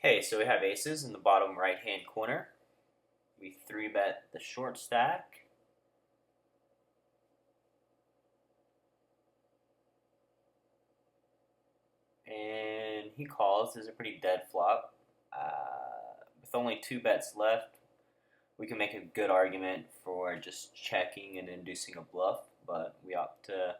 Okay, so we have aces in the bottom right-hand corner. We 3-bet the short stack. And he calls. This is a pretty dead flop. With only 2 bets left, we can make a good argument for just checking and inducing a bluff, but we opt to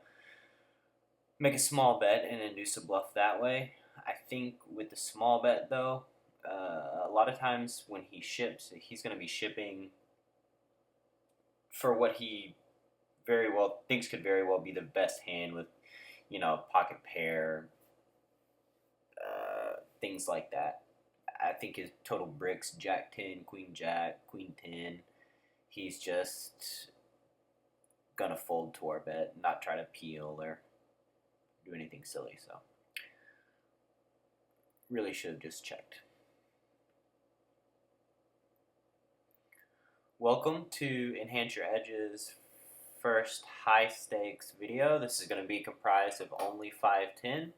make a small bet and induce a bluff that way. I think with the small bet, though, a lot of times when he ships, he's going to be shipping for what he very well thinks could very well be the best hand with, pocket pair, things like that. I think his total bricks, Jack 10, Queen Jack, Queen 10. He's just gonna fold to our bet, not try to peel or do anything silly. So really should have just checked. Welcome to Enhance Your Edge's first high stakes video. This is going to be comprised of only 5-10.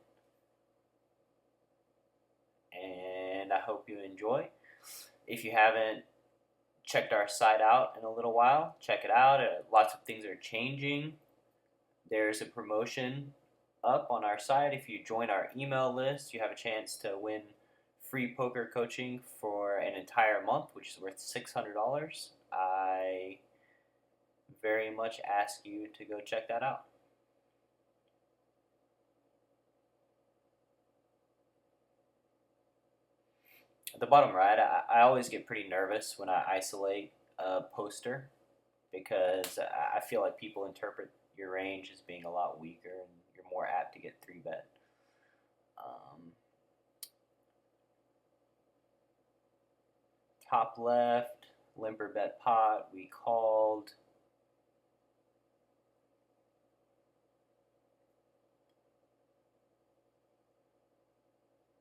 And I hope you enjoy. If you haven't checked our site out in a little while, check it out. Lots of things are changing. There's a promotion up on our site. If you join our email list, you have a chance to win free poker coaching for an entire month, which is worth $600. I very much ask you to go check that out. At the bottom right, I always get pretty nervous when I isolate a poster because I feel like people interpret your range as being a lot weaker and you're more apt to get 3-bet. Top left, limper bet pot, we called.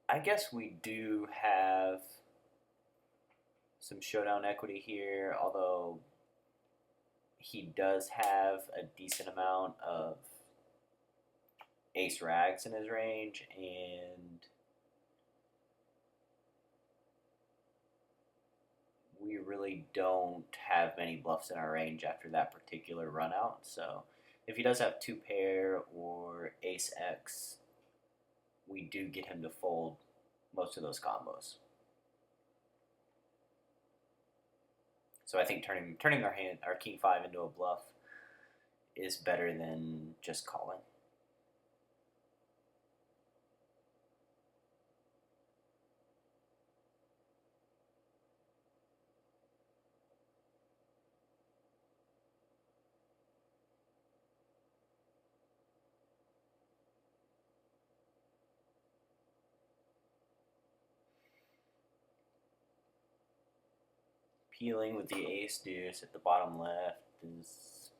I guess we do have some showdown equity here, although he does have a decent amount of ace rags in his range, and we really don't have many bluffs in our range after that particular run out. So if he does have 2 pair or ace X, we do get him to fold most of those combos. So I think turning our king 5 into a bluff is better than just calling. Peeling with the ace deuce at the bottom left is,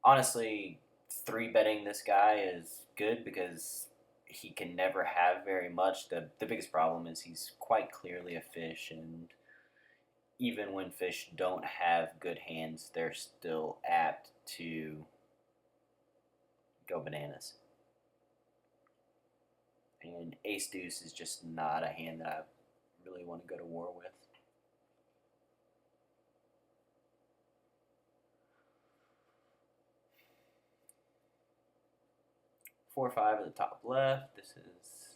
honestly, 3-betting this guy is good because he can never have very much. The biggest problem is he's quite clearly a fish, and even when fish don't have good hands, they're still apt to go bananas. And ace deuce is just not a hand that I really want to go to war with. Four or 5 at the top left. This is,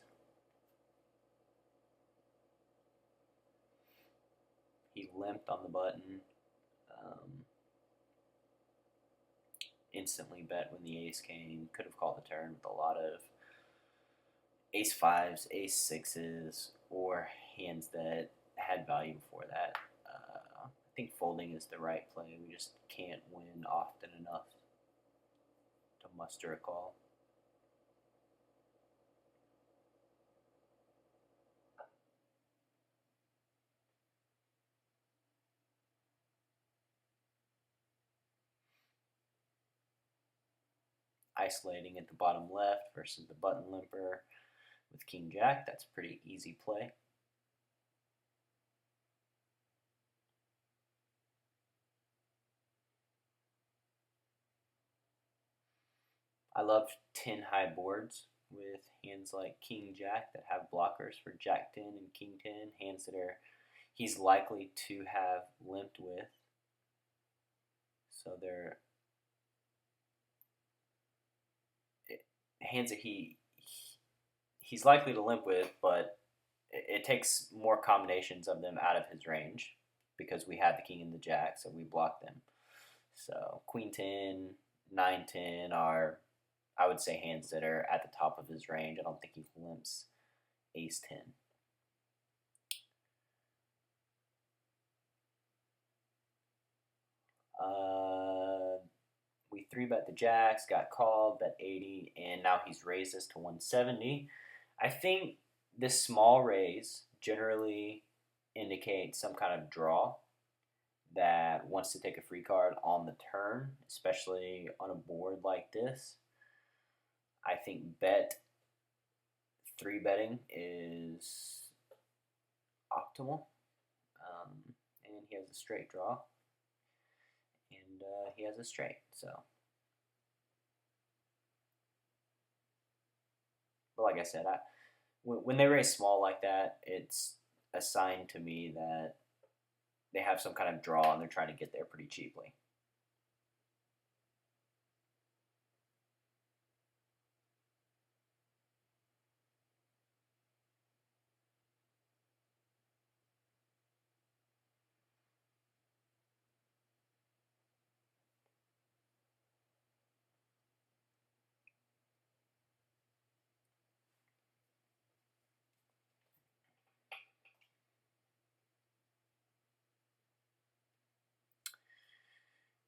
he limped on the button. Instantly bet when the ace came. Could have called the turn with a lot of ace 5s, ace 6s, or hands that had value before that. I think folding is the right play. We just can't win often enough to muster a call. Isolating at the bottom left versus the button limper with king jack. That's a pretty easy play. I love 10 high boards with hands like King Jack that have blockers for Jack 10 and King 10, hands that he's likely to have limped with. So they're hands that he's likely to limp with, but it takes more combinations of them out of his range because we have the King and the Jack, so we block them. So Queen 10, 9, 10 are, I would say, hands that are at the top of his range. I don't think he limps Ace 10. We 3-bet the Jacks, got called, bet 80, and now he's raised us to 170. I think this small raise generally indicates some kind of draw that wants to take a free card on the turn, especially on a board like this. I think 3-betting is optimal. And he has a straight draw. And he has a straight, so. But like I said, when they raise small like that, it's a sign to me that they have some kind of draw and they're trying to get there pretty cheaply.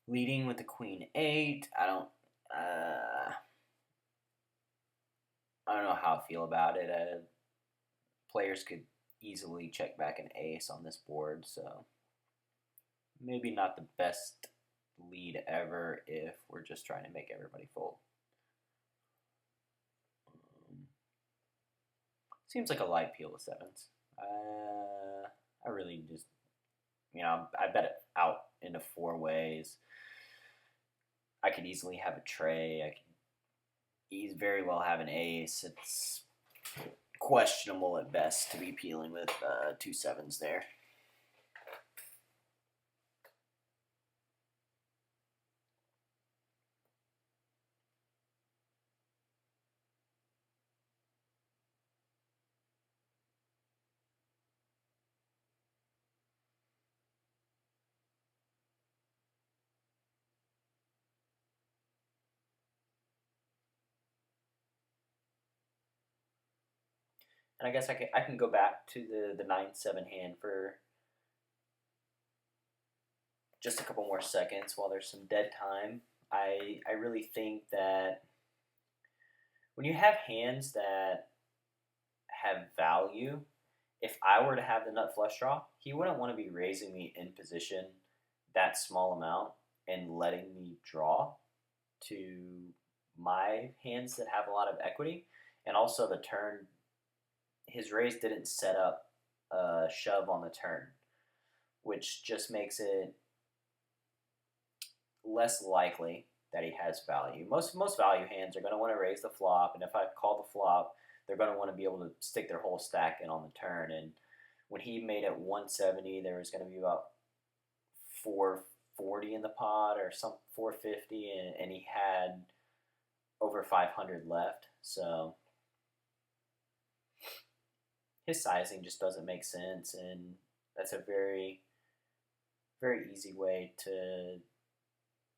Leading with the Queen 8, I don't know how I feel about it. Players could easily check back an ace on this board, so maybe not the best lead ever if we're just trying to make everybody fold. Seems like a light peel of sevens. I really just, I bet it out into 4 ways. I could easily have a tray. I could very well have an ace. It's questionable at best to be peeling with 2 sevens there. And I guess I can go back to the 9-7 hand for just a couple more seconds while there's some dead time. I really think that when you have hands that have value, if I were to have the nut flush draw, he wouldn't want to be raising me in position that small amount and letting me draw to my hands that have a lot of equity. And also the turn, his raise didn't set up a shove on the turn, which just makes it less likely that he has value. Most value hands are going to want to raise the flop, and if I call the flop, they're going to want to be able to stick their whole stack in on the turn. And when he made it 170, there was going to be about 440 in the pot or some 450, and he had over 500 left. So his sizing just doesn't make sense, and that's a very, very easy way to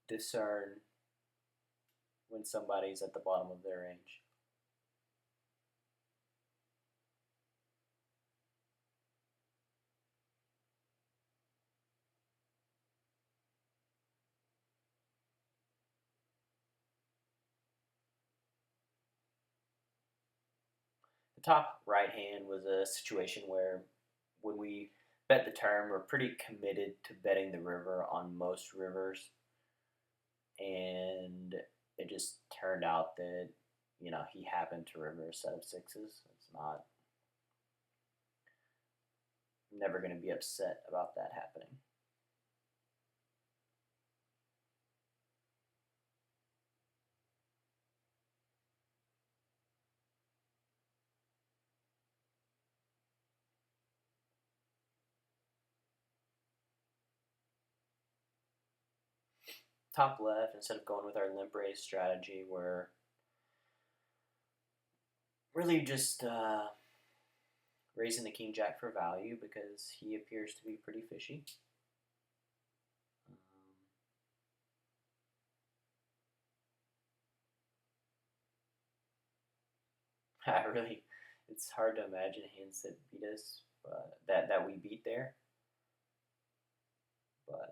discern when somebody's at the bottom of their range. The top right hand was a situation where when we bet the turn, we're pretty committed to betting the river on most rivers. And it just turned out that, he happened to river a set of sixes. It's not, I'm never going to be upset about that happening. top left, instead of going with our limp raise strategy, we're really just raising the king jack for value because he appears to be pretty fishy. It's hard to imagine hands that beat us, but that we beat there. But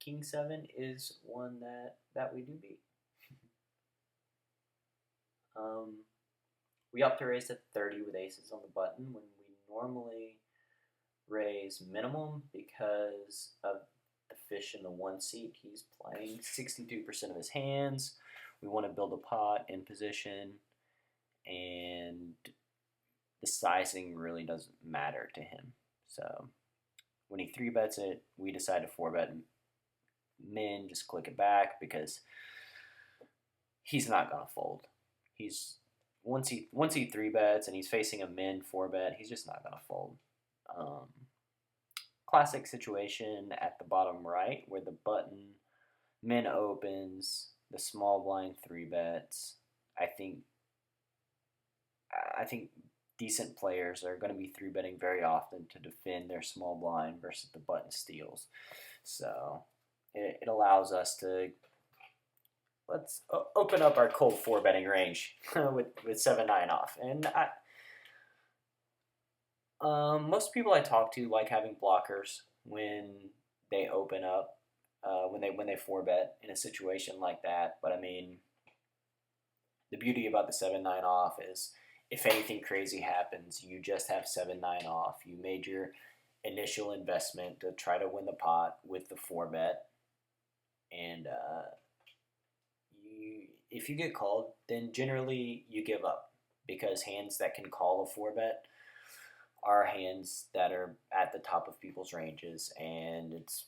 King 7 is one that we do beat. We opt to raise to 30 with aces on the button when we normally raise minimum because of the fish in the 1 seat. He's playing 62% of his hands. We want to build a pot in position, and the sizing really doesn't matter to him. So when he 3-bets it, we decide to 4-bet min, just click it back because he's not going to fold. Once he 3-bets and he's facing a min 4-bet, he's just not going to fold. Classic situation at the bottom right where the button min opens, the small blind 3-bets. I think decent players are going to be 3-betting very often to defend their small blind versus the button steals. So it allows us to let's open up our cold 4-betting range with 7-9 off. And most people I talk to like having blockers when they open up, when they 4-bet in a situation like that. But I mean, the beauty about the 7-9 off is if anything crazy happens, you just have 7-9 off. You made your initial investment to try to win the pot with the 4-bet, and if you get called, then generally you give up because hands that can call a 4-bet are hands that are at the top of people's ranges, and it's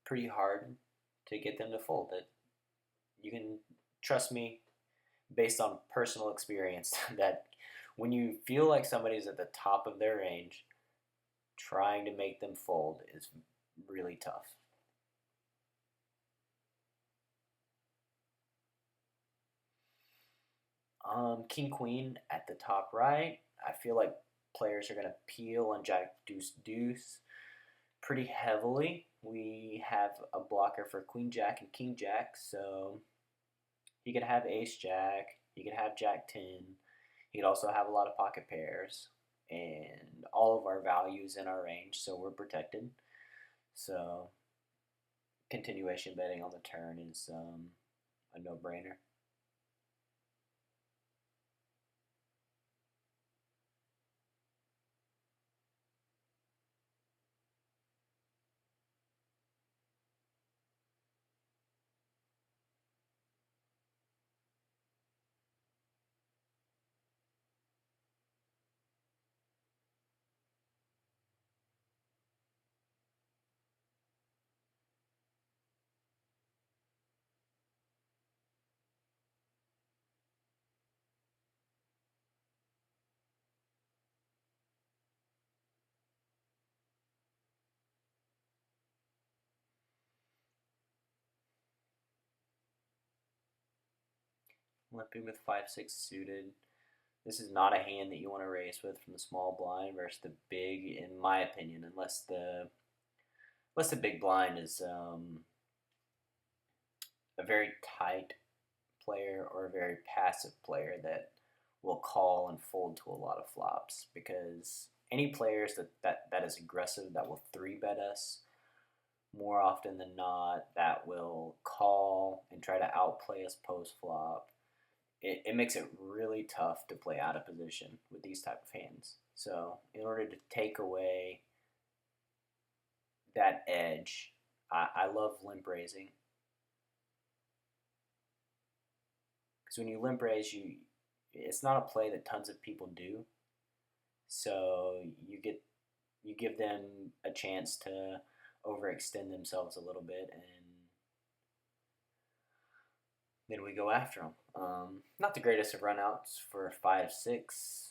pretty hard to get them to fold it. You can trust me, based on personal experience, that when you feel like somebody's at the top of their range, trying to make them fold is really tough. King Queen at the top right. I feel like players are going to peel on Jack Deuce Deuce pretty heavily. We have a blocker for Queen Jack and King Jack, so he could have Ace Jack, he could have Jack 10, he could also have a lot of pocket pairs, and all of our values in our range, so we're protected. So continuation betting on the turn is a no-brainer. Limping with 5-6 suited. This is not a hand that you want to race with from the small blind versus the big, in my opinion, unless the big blind is a very tight player or a very passive player that will call and fold to a lot of flops. Because any players that is aggressive, that will 3-bet us more often than not, that will call and try to outplay us post flop, it makes it really tough to play out of position with these type of hands. So in order to take away that edge, I love limp raising. Because when you limp raise, it's not a play that tons of people do. So you give them a chance to overextend themselves a little bit, and then we go after them. Not the greatest of runouts for 5-6.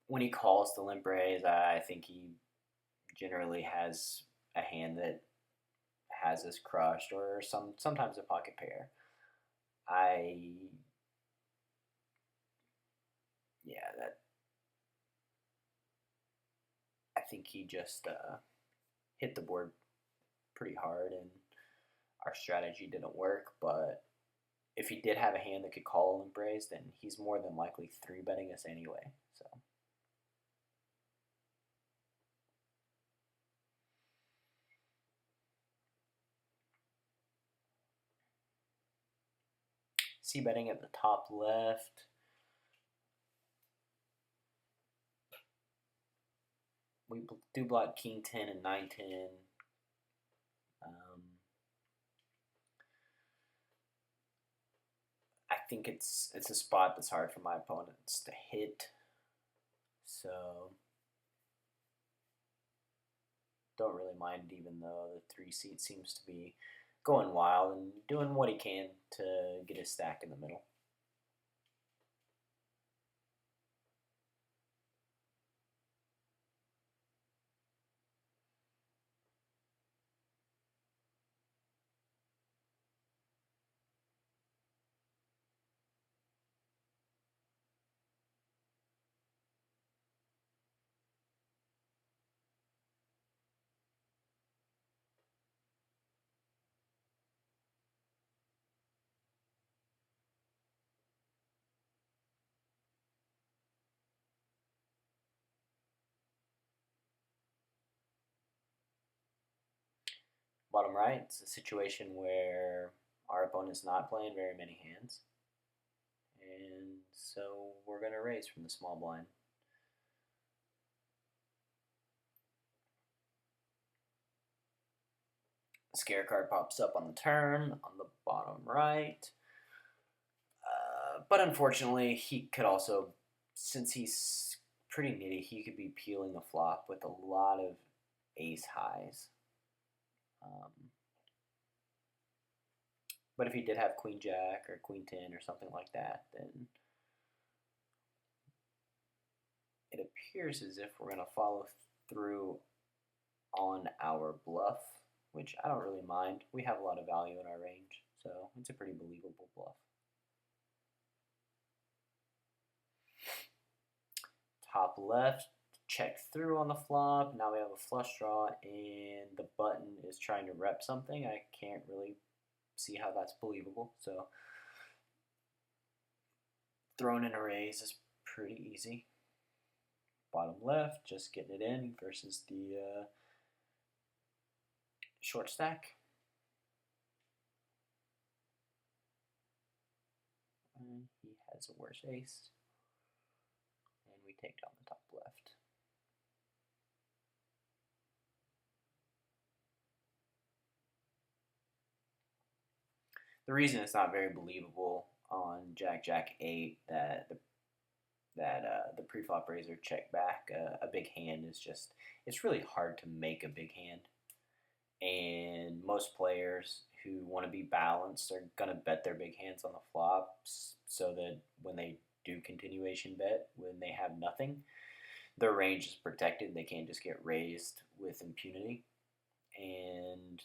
When he calls the limp raise, I think he generally has a hand that has us crushed, or sometimes a pocket pair. I think he just hit the board pretty hard, and our strategy didn't work. But if he did have a hand that could call and braze, then he's more than likely 3-betting us anyway. So c-betting at the top left. We do block king 10 and 9-10. I think it's a spot that's hard for my opponents to hit. So don't really mind, even though the 3-seat seems to be going wild and doing what he can to get his stack in the middle. Bottom right, it's a situation where our opponent's not playing very many hands, and so we're going to raise from the small blind. Scare card pops up on the turn on the bottom right. But unfortunately, he could also, since he's pretty nitty, he could be peeling the flop with a lot of ace highs. But if he did have queen jack or queen 10 or something like that, then it appears as if we're going to follow through on our bluff, which I don't really mind. We have a lot of value in our range, so it's a pretty believable bluff. Top left, check through on the flop. Now we have a flush draw, and the button is trying to rep something. I can't really see how that's believable. So throwing in a raise is pretty easy. Bottom left, just getting it in versus the short stack. And he has a worse ace. And we take down the top left. The reason it's not very believable on Jack 8 that the preflop raiser check back a big hand is just, it's really hard to make a big hand. And most players who want to be balanced are going to bet their big hands on the flop so that when they do continuation bet, when they have nothing, their range is protected. They can't just get raised with impunity. And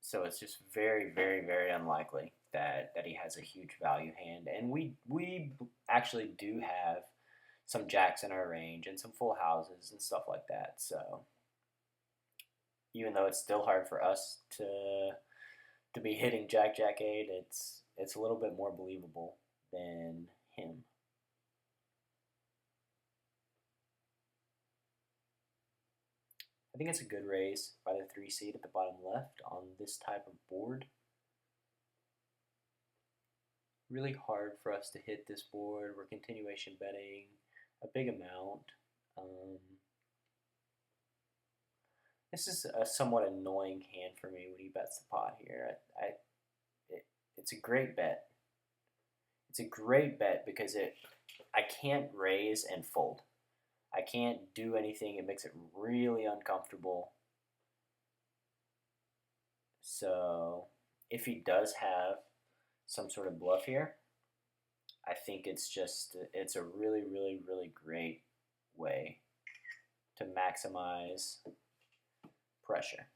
so it's just very, very, very unlikely that he has a huge value hand. And we actually do have some jacks in our range and some full houses and stuff like that. So even though it's still hard for us to be hitting Jack 8, it's a little bit more believable than him. I think it's a good raise by the 3-seed at the bottom left on this type of board. Really hard for us to hit this board. We're continuation betting a big amount. This is a somewhat annoying hand for me when he bets the pot here. It's a great bet. It's a great bet because I can't raise and fold. I can't do anything. It makes it really uncomfortable. So if he does have some sort of bluff here, I think it's a really, really, really great way to maximize pressure.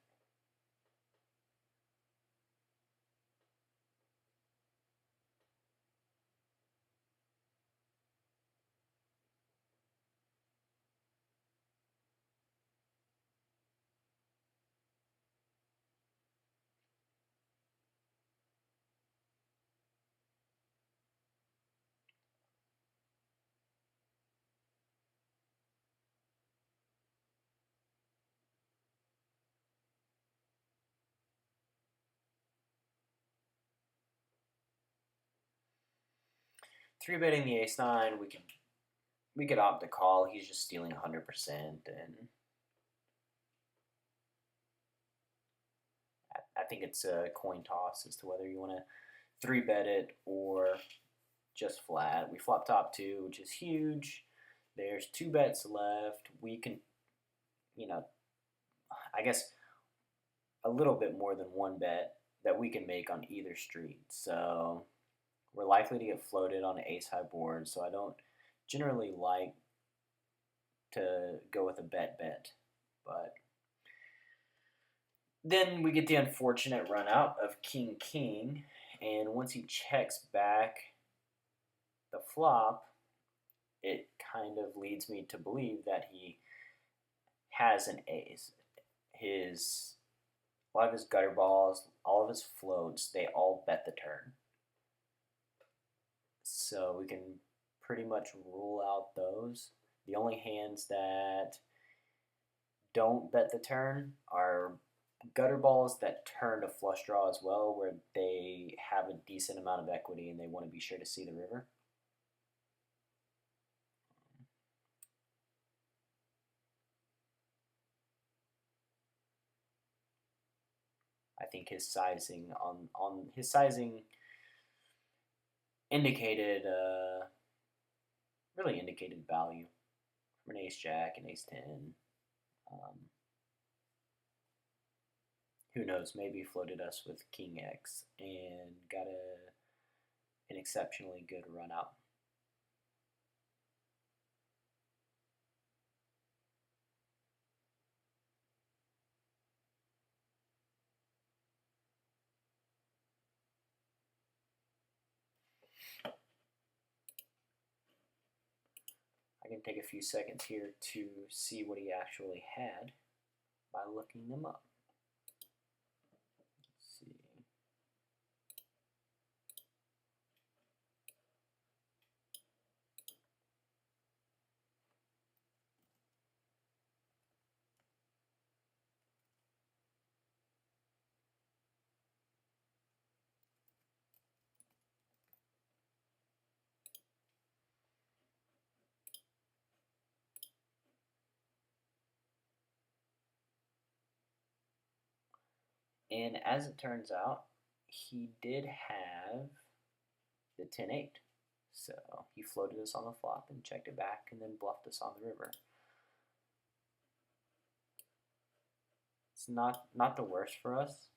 three betting the ace nine, we could opt to call. He's just stealing 100%, and I think it's a coin toss as to whether you want to three bet it or just flat. We flop top two, which is huge. There's two bets left. We can, I guess a little bit more than one bet that we can make on either street. So we're likely to get floated on an ace high board. So I don't generally like to go with a bet, but then we get the unfortunate run out of king, and once he checks back the flop, it kind of leads me to believe that he has an ace. A lot of his gutter balls, all of his floats, they all bet the turn. So we can pretty much rule out those. The only hands that don't bet the turn are gutter balls that turn to flush draw as well, where they have a decent amount of equity and they want to be sure to see the river. I think his sizing on his sizing indicated really indicated value from an ace jack and ace 10. Who knows? Maybe floated us with king X and got an exceptionally good run out. I can take a few seconds here to see what he actually had by looking them up. Let's see. And as it turns out, he did have the 10-8. So he floated us on the flop and checked it back and then bluffed us on the river. It's not the worst for us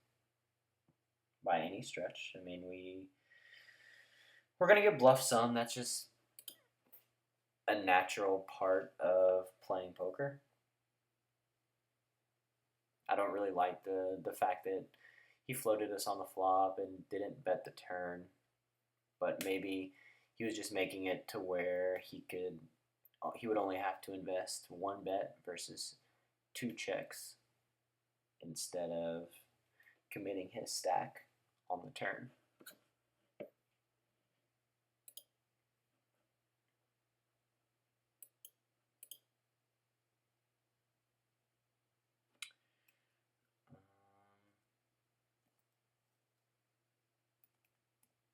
by any stretch. I mean, we're going to get bluffed some. That's just a natural part of playing poker. I don't really like the fact that he floated us on the flop and didn't bet the turn, but maybe he was just making it to where he would only have to invest one bet versus two checks instead of committing his stack on the turn.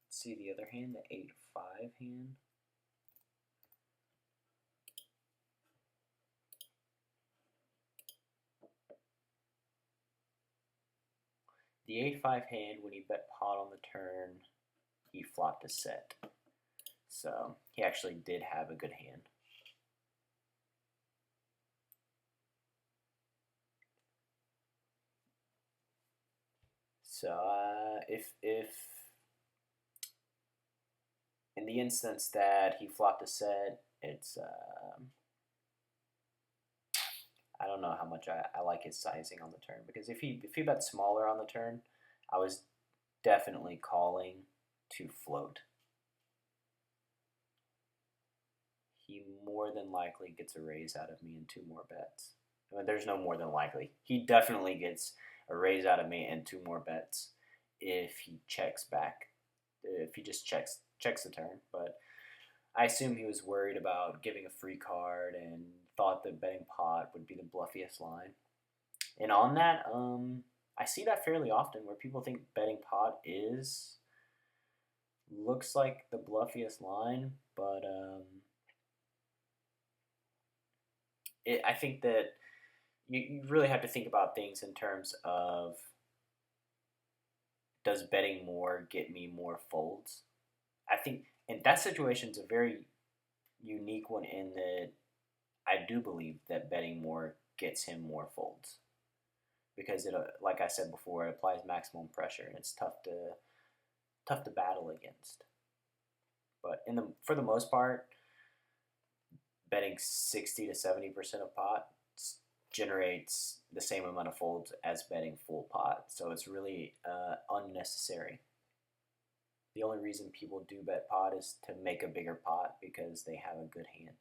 See the other hand, the 8-5 hand. The 8-5 hand, when he bet pot on the turn, he flopped a set. So he actually did have a good hand. So if in the instance that he flopped a set, it's I don't know how much I like his sizing on the turn, because if he bet smaller on the turn, I was definitely calling to float. He more than likely gets a raise out of me in two more bets. I mean, there's no more than likely. He definitely gets a raise out of me and two more bets if he checks back. If he just checks the turn. But I assume he was worried about giving a free card and thought that betting pot would be the bluffiest line. And on that, I see that fairly often where people think betting pot looks like the bluffiest line, but I think that you really have to think about things in terms of, does betting more get me more folds? I think in that situation is a very unique one in that I do believe that betting more gets him more folds because it, like I said before, it applies maximum pressure and it's tough to battle against. But for the most part, betting 60 to 70% of pot generates the same amount of folds as betting full pot. So it's really unnecessary. The only reason people do bet pot is to make a bigger pot because they have a good hand.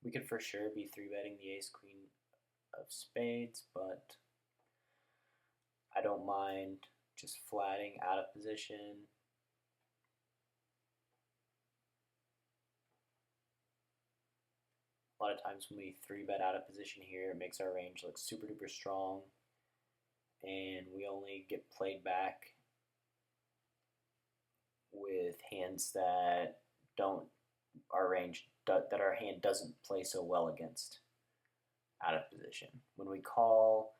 We could for sure be 3-betting the ace queen of spades, but I don't mind just flatting out of position. A lot of times when we 3-bet out of position here, it makes our range look super duper strong, and we only get played back with hands that don't our hand doesn't play so well against out of position. When we call,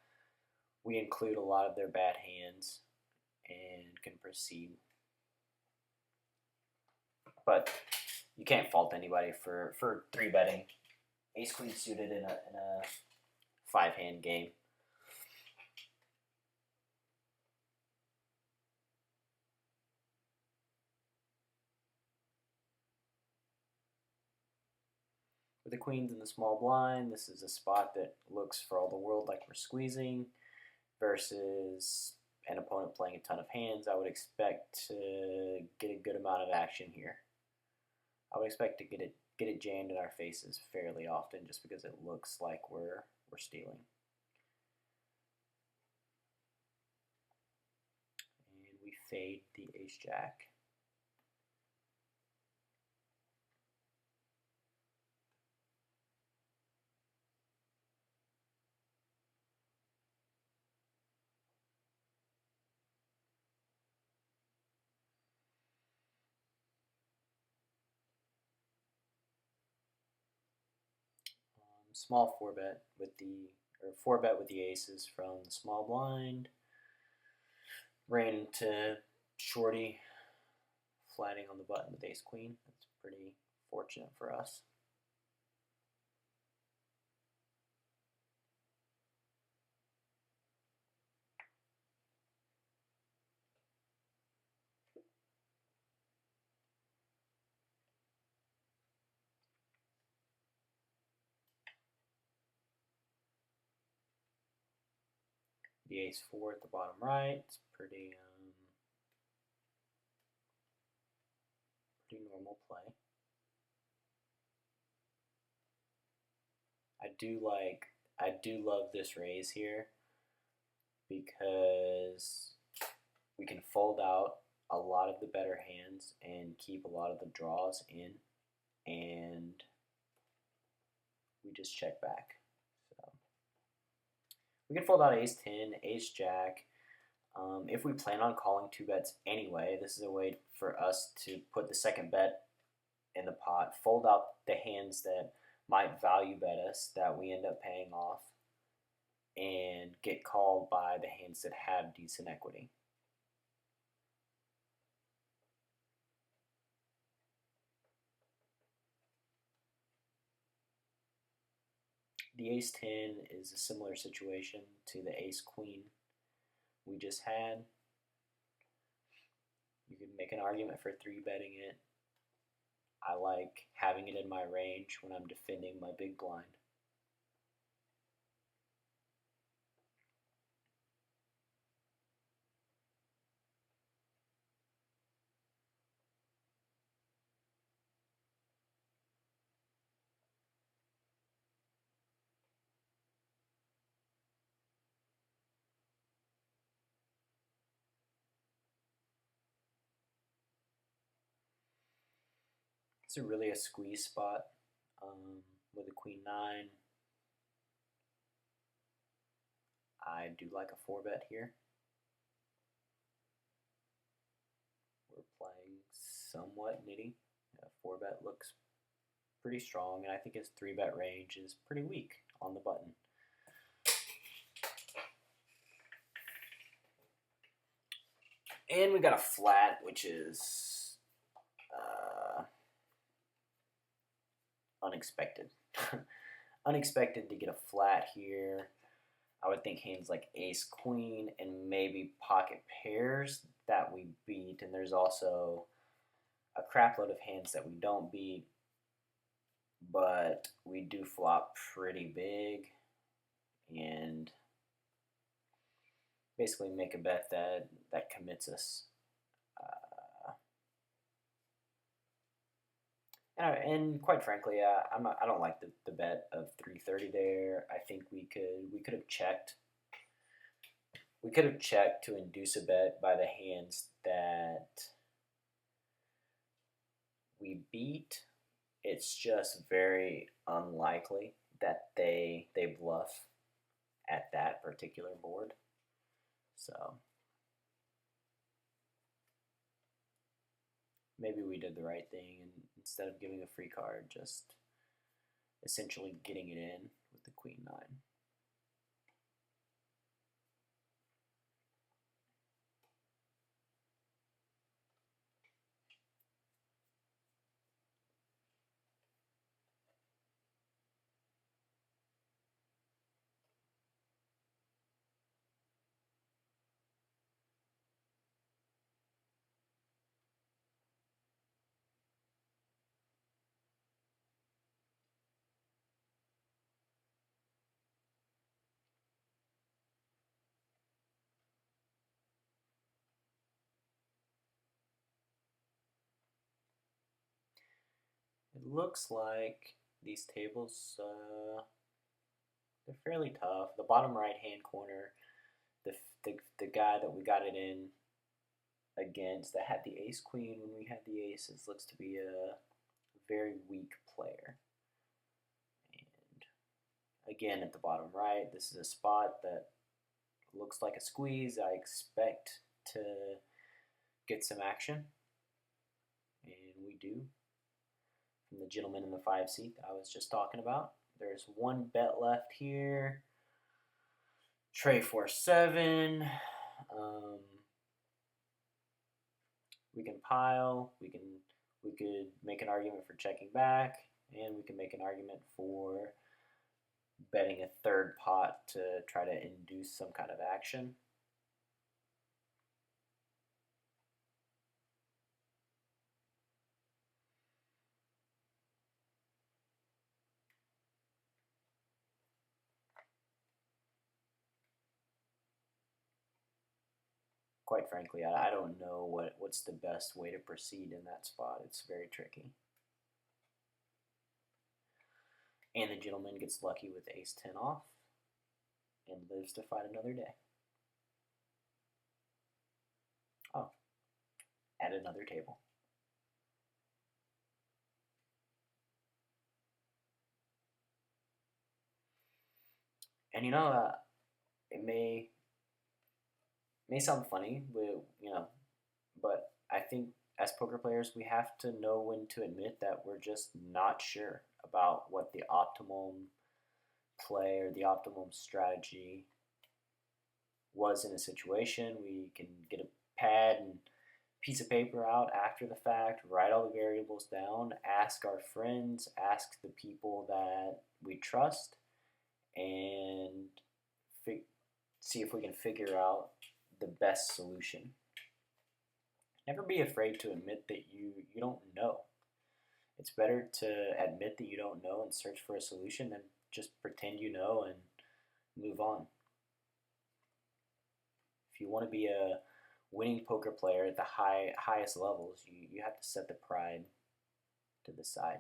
we include a lot of their bad hands and can proceed. But you can't fault anybody for 3-betting ace queen suited in a 5-hand game. With the queens in the small blind, this is a spot that looks for all the world like we're squeezing versus an opponent playing a ton of hands. I would expect to get a good amount of action here. I would expect to get it jammed in our faces fairly often just because it looks like we're stealing. And we fade the ace jack. Small 4-bet with the aces from the small blind. Ran into shorty, flatting on the button with ace queen. That's pretty fortunate for us. The ace-4 at the bottom right. It's pretty normal play. I do love this raise here because we can fold out a lot of the better hands and keep a lot of the draws in, and we just check back. So we can fold out ace-10, ace-jack. If we plan on calling 2-bets anyway, this is a way for us to put the second bet in the pot, fold out the hands that might value bet us that we end up paying off, and get called by the hands that have decent equity. The ace-10 is a similar situation to the ace-queen we just had. You can make an argument for 3-betting it. I like having it in my range when I'm defending my big blind. It's really a squeeze spot with a queen 9. I do like a 4-bet here. We're playing somewhat nitty. 4-bet looks pretty strong, and I think his 3-bet range is pretty weak on the button. And we got a flat, which is unexpected. Unexpected to get a flat here. I would think hands like ace queen and maybe pocket pairs that we beat, and there's also a crap load of hands that we don't beat, but we do flop pretty big and basically make a bet that commits us. And quite frankly, I don't like the bet of 330 there. I think we could have checked. We could have checked to induce a bet by the hands that we beat. It's just very unlikely that they bluff at that particular board. So maybe we did the right thing, and instead of giving a free card, just essentially getting it in with the queen 9. It looks like these tables, they're fairly tough. The bottom right-hand corner, the guy that we got it in against that had the ace-queen when we had the aces looks to be a very weak player. And again, at the bottom right, this is a spot that looks like a squeeze. I expect to get some action, and we do. From the gentleman in the 5 seat that I was just talking about. There's one bet left here. Tray 4-7. We can pile. We could make an argument for checking back, and we can make an argument for betting a third pot to try to induce some kind of action. Quite frankly, I don't know what's the best way to proceed in that spot. It's very tricky. And the gentleman gets lucky with ace-10 off and lives to fight another day. Oh, at another table. And it may sound funny, but I think as poker players, we have to know when to admit that we're just not sure about what the optimum play or the optimum strategy was in a situation. We can get a pad and piece of paper out after the fact, write all the variables down, ask our friends, ask the people that we trust, and see if we can figure out the best solution. Never be afraid to admit that you don't know. It's better to admit that you don't know and search for a solution than just pretend you know and move on. If you want to be a winning poker player at the highest levels, you have to set the pride to the side.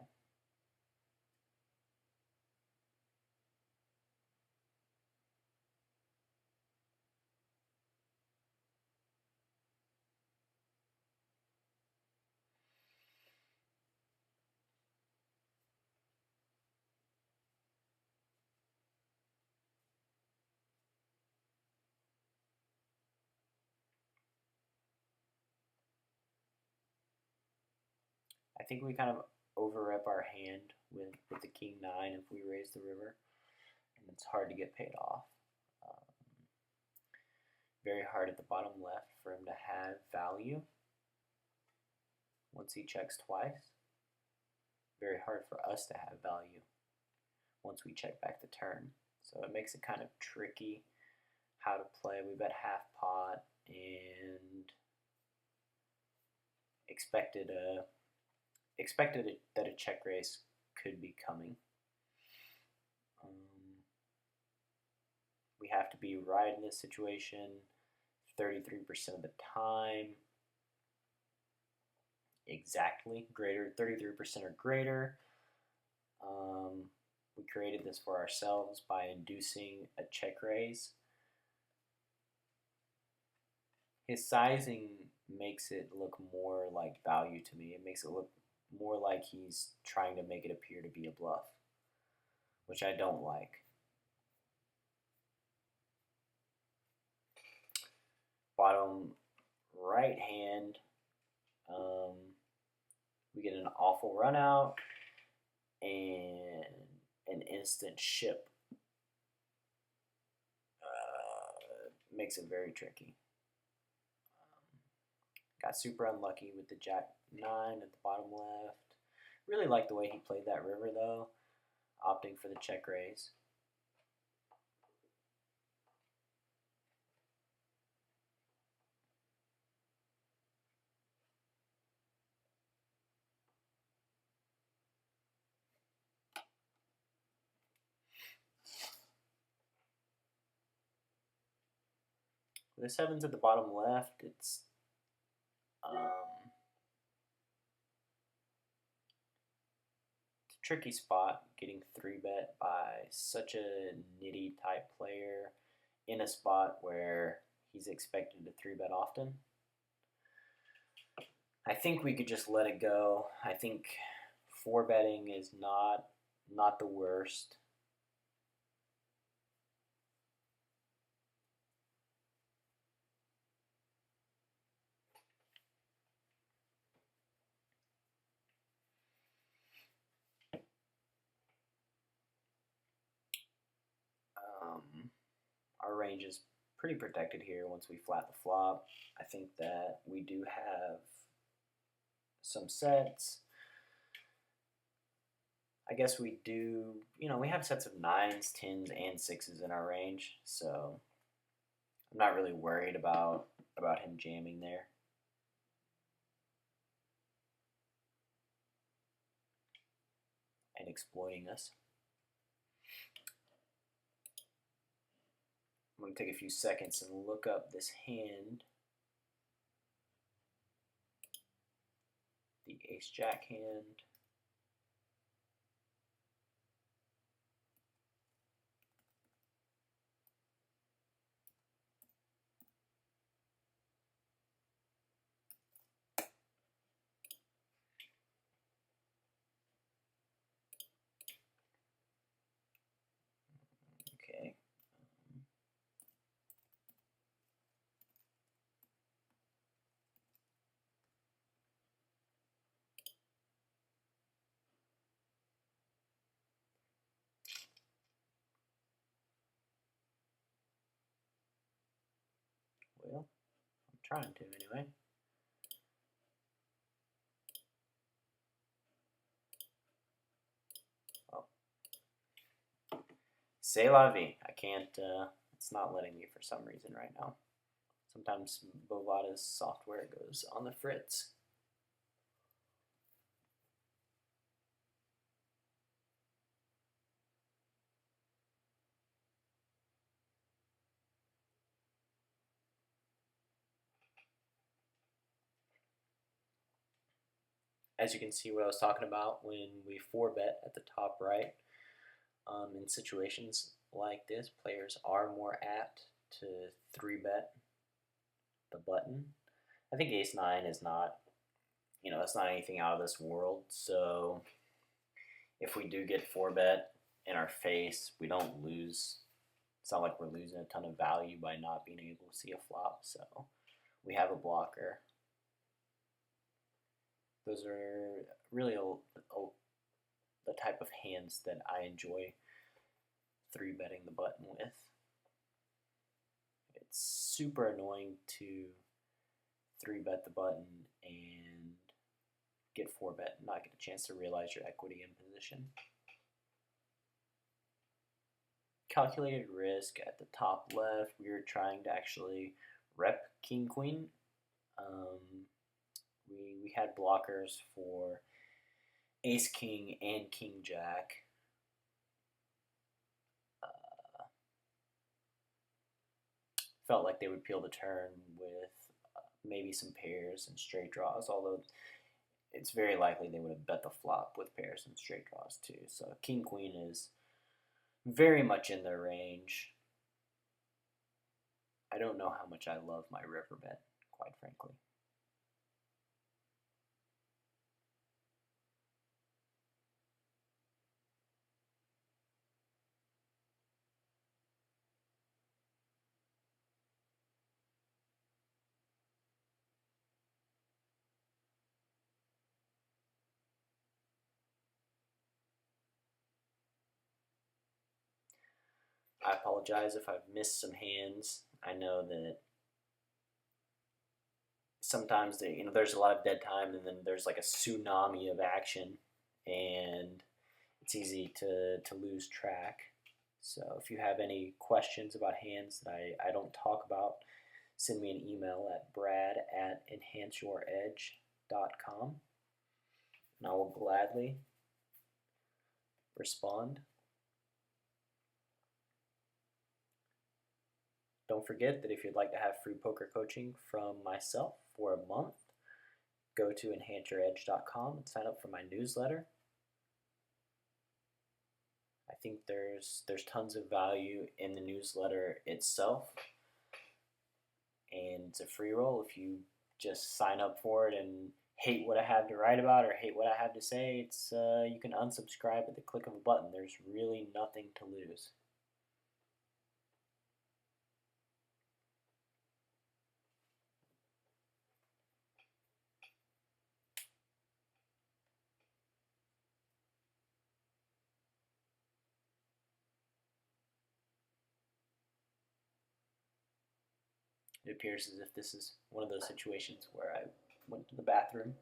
think we kind of over-rep our hand with the king 9 if we raise the river, and it's hard to get paid off. Very hard at the bottom left for him to have value once he checks twice. Very hard for us to have value once we check back the turn. So it makes it kind of tricky how to play. We bet half pot and expected that a check raise could be coming. We have to be right in this situation 33% of the time. Exactly, 33% or greater. We created this for ourselves by inducing a check raise. His sizing makes it look more like value to me. It makes it look more like he's trying to make it appear to be a bluff, which I don't like. Bottom right hand, we get an awful run out and an instant ship. Makes it very tricky. Got super unlucky with the jack 9 at the bottom left. Really like the way he played that river though, opting for the check raise. The 7's at the bottom left. It's a tricky spot, getting 3-bet by such a nitty type player in a spot where he's expected to 3-bet often. I think we could just let it go. I think 4-betting is not the worst. Our range is pretty protected here once we flat the flop. I think that we do have some sets. I guess we do, we have sets of 9s, 10s, and 6s in our range, so I'm not really worried about him jamming there. And exploiting us. I'm going to take a few seconds and look up this hand. The ace-jack hand. Okay. Well, I'm trying to anyway. Well, c'est la vie. I can't, it's not letting me for some reason right now. Sometimes Bovada's software goes on the fritz. As you can see what I was talking about when we 4-bet at the top right, in situations like this, players are more apt to 3-bet the button. I think ace-9 is not, it's not anything out of this world, so if we do get 4-bet in our face, we don't lose. It's not like we're losing a ton of value by not being able to see a flop, so we have a blocker. Those are really the type of hands that I enjoy 3-betting the button with. It's super annoying to 3-bet the button and get 4-bet and not get a chance to realize your equity in position. Calculated risk at the top left, we were trying to actually rep king queen. We had blockers for ace king and king jack. Felt like they would peel the turn with maybe some pairs and straight draws, although it's very likely they would have bet the flop with pairs and straight draws too. So king queen is very much in their range. I don't know how much I love my river bet, quite frankly. I apologize if I've missed some hands. I know that sometimes there's a lot of dead time, and then there's like a tsunami of action, and it's easy to lose track. So if you have any questions about hands that I don't talk about, send me an email at brad@enhanceyouredge.com, and I will gladly respond. Don't forget that if you'd like to have free poker coaching from myself for a month, go to enhanceyouredge.com and sign up for my newsletter. I think there's tons of value in the newsletter itself, and it's a free roll. If you just sign up for it and hate what I have to write about or hate what I have to say, it's you can unsubscribe at the click of a button. There's really nothing to lose. It appears as if this is one of those situations where I went to the bathroom,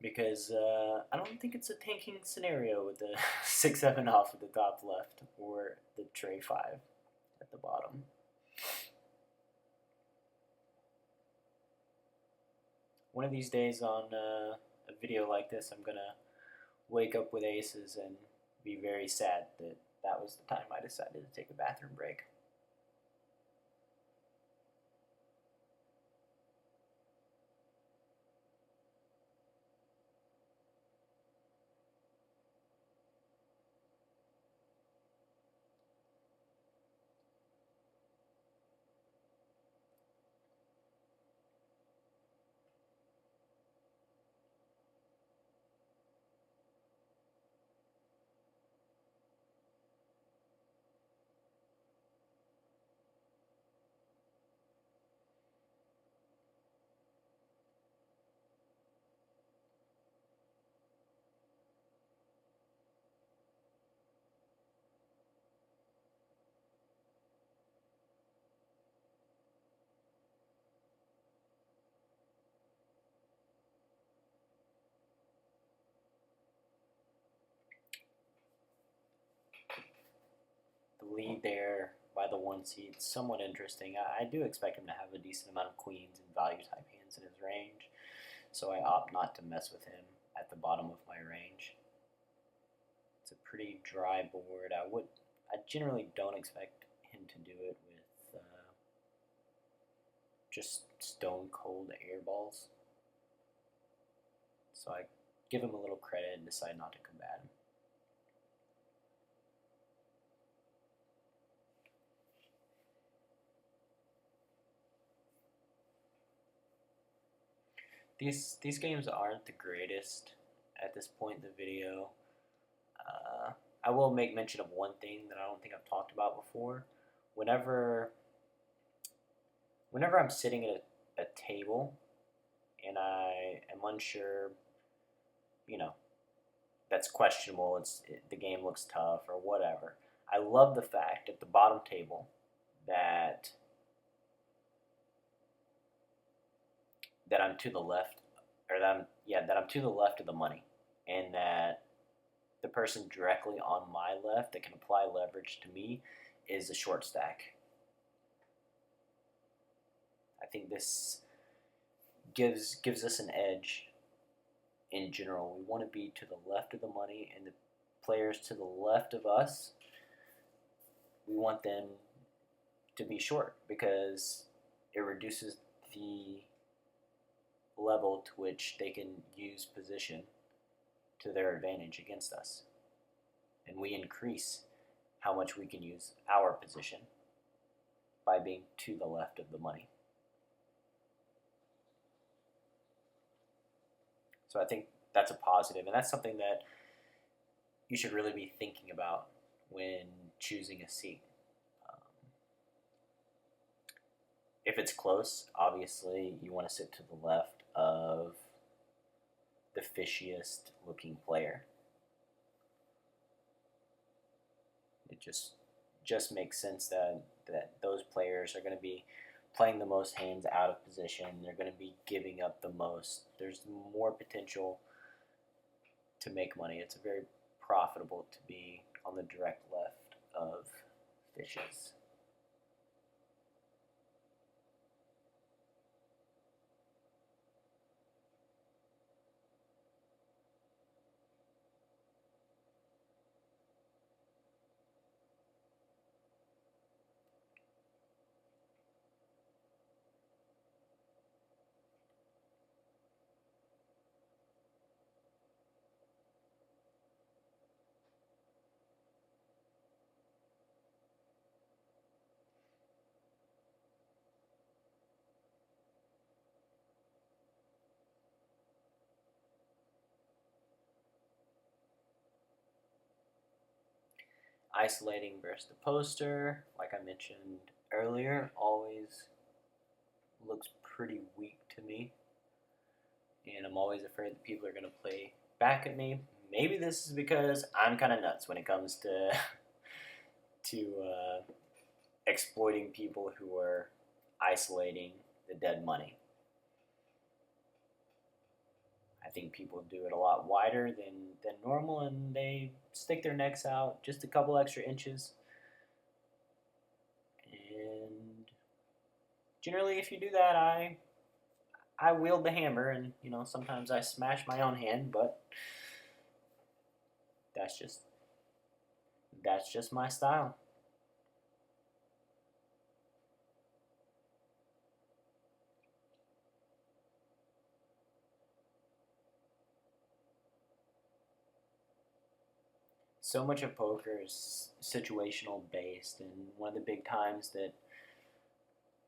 because I don't think it's a tanking scenario with the 6-7 off at the top left or the tray 5 at the bottom. One of these days on a video like this, I'm going to wake up with aces and be very sad that that was the time I decided to take a bathroom break. The lead there by the 1 seed, somewhat interesting. I do expect him to have a decent amount of queens and value type hands in his range, so I opt not to mess with him at the bottom of my range. It's a pretty dry board. I generally don't expect him to do it with just stone cold air balls, so I give him a little credit and decide not to combat him. These games aren't the greatest at this point in the video. I will make mention of one thing that I don't think I've talked about before. Whenever I'm sitting at a table and I am unsure, you know, that's questionable. The game looks tough or whatever. I love the fact at the bottom table that I'm to the left, or that I'm to the left of the money, and that the person directly on my left that can apply leverage to me is a short stack. I think this gives us an edge in general. We want to be to the left of the money, and the players to the left of us, we want them to be short because it reduces the level to which they can use position to their advantage against us. And we increase how much we can use our position by being to the left of the money. So I think that's a positive, and that's something that you should really be thinking about when choosing a seat. If it's close, obviously you want to sit to the left of the fishiest looking player. It just makes sense that those players are going to be playing the most hands out of position. They're going to be giving up the most. There's more potential to make money. It's very profitable to be on the direct left of fishes. Isolating versus the poster, like I mentioned earlier, always looks pretty weak to me. And I'm always afraid that people are going to play back at me. Maybe this is because I'm kind of nuts when it comes to exploiting people who are isolating the dead money. I think people do it a lot wider than normal, and they stick their necks out just a couple extra inches. And generally, if you do that, I wield the hammer, and sometimes I smash my own hand, but that's just my style. So much of poker is situational based, and one of the big times that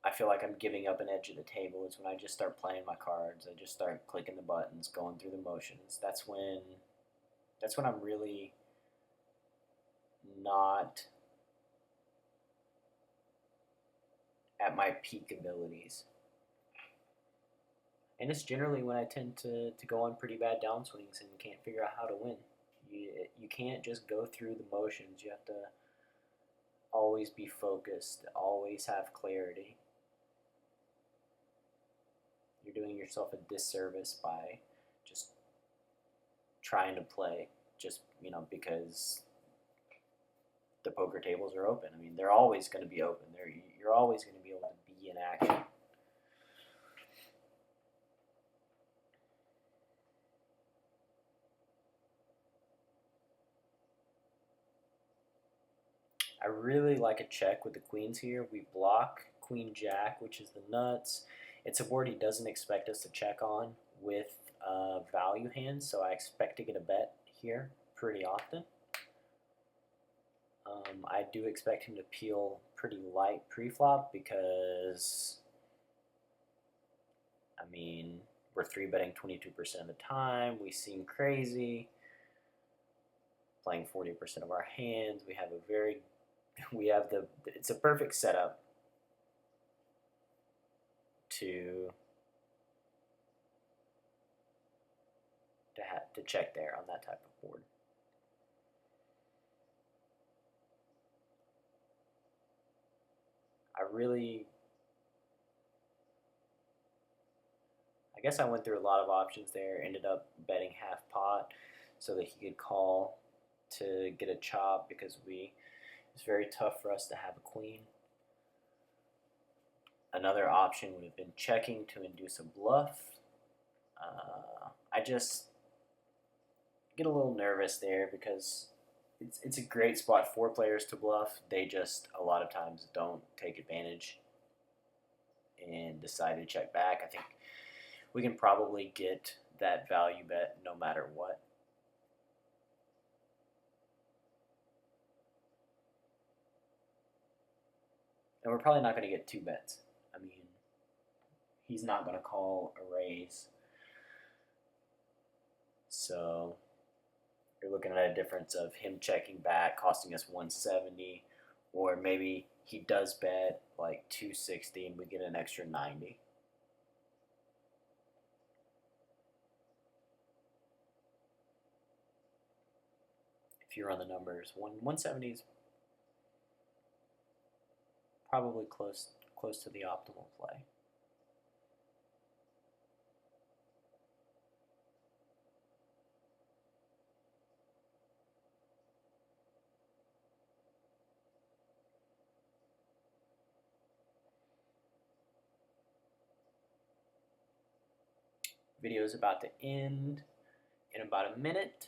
I feel like I'm giving up an edge of the table is when I just start playing my cards. I just start clicking the buttons, going through the motions. That's when I'm really not at my peak abilities. And it's generally when I tend to go on pretty bad downswings and can't figure out how to win. You can't just go through the motions. You have to always be focused, always have clarity. You're doing yourself a disservice by just trying to play just, because the poker tables are open. I mean, they're always going to be open. You're always going to be able to be in action. I really like a check with the queens here. We block queen jack, which is the nuts. It's a board he doesn't expect us to check on with value hands, so I expect to get a bet here pretty often. I do expect him to peel pretty light pre-flop because, we're 3-betting 22% of the time. We seem crazy. Playing 40% of our hands. It's a perfect setup to to check there on that type of board. I guess I went through a lot of options there, ended up betting half pot so that he could call to get a chop because it's very tough for us to have a queen. Another option would have been checking to induce a bluff. I just get a little nervous there because it's a great spot for players to bluff. They just a lot of times don't take advantage and decide to check back. I think we can probably get that value bet no matter what. And we're probably not going to get 2 bets. I mean, he's not going to call a raise. So you're looking at a difference of him checking back, costing us 170, or maybe he does bet like 260 and we get an extra 90. If you run the numbers, 170 is probably close to the optimal play. Video is about to end in about a minute.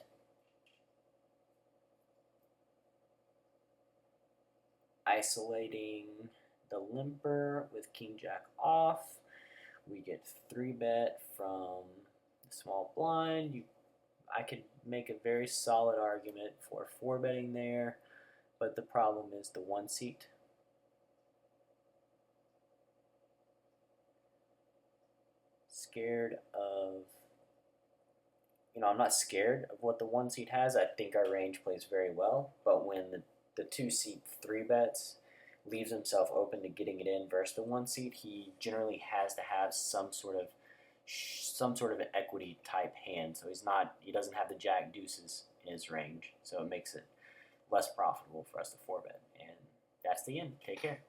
Isolating the limper with king jack off. We get 3-bet from the small blind. I could make a very solid argument for 4-betting there, but the problem is the 1 seat. Scared of, I'm not scared of what the 1 seat has. I think our range plays very well, but when the 2 seat 3-bets, leaves himself open to getting it in versus the 1 seat, he generally has to have some sort of an equity type hand. So he doesn't have the jack deuces in his range, so it makes it less profitable for us to 4-bet. And that's the end. Take care.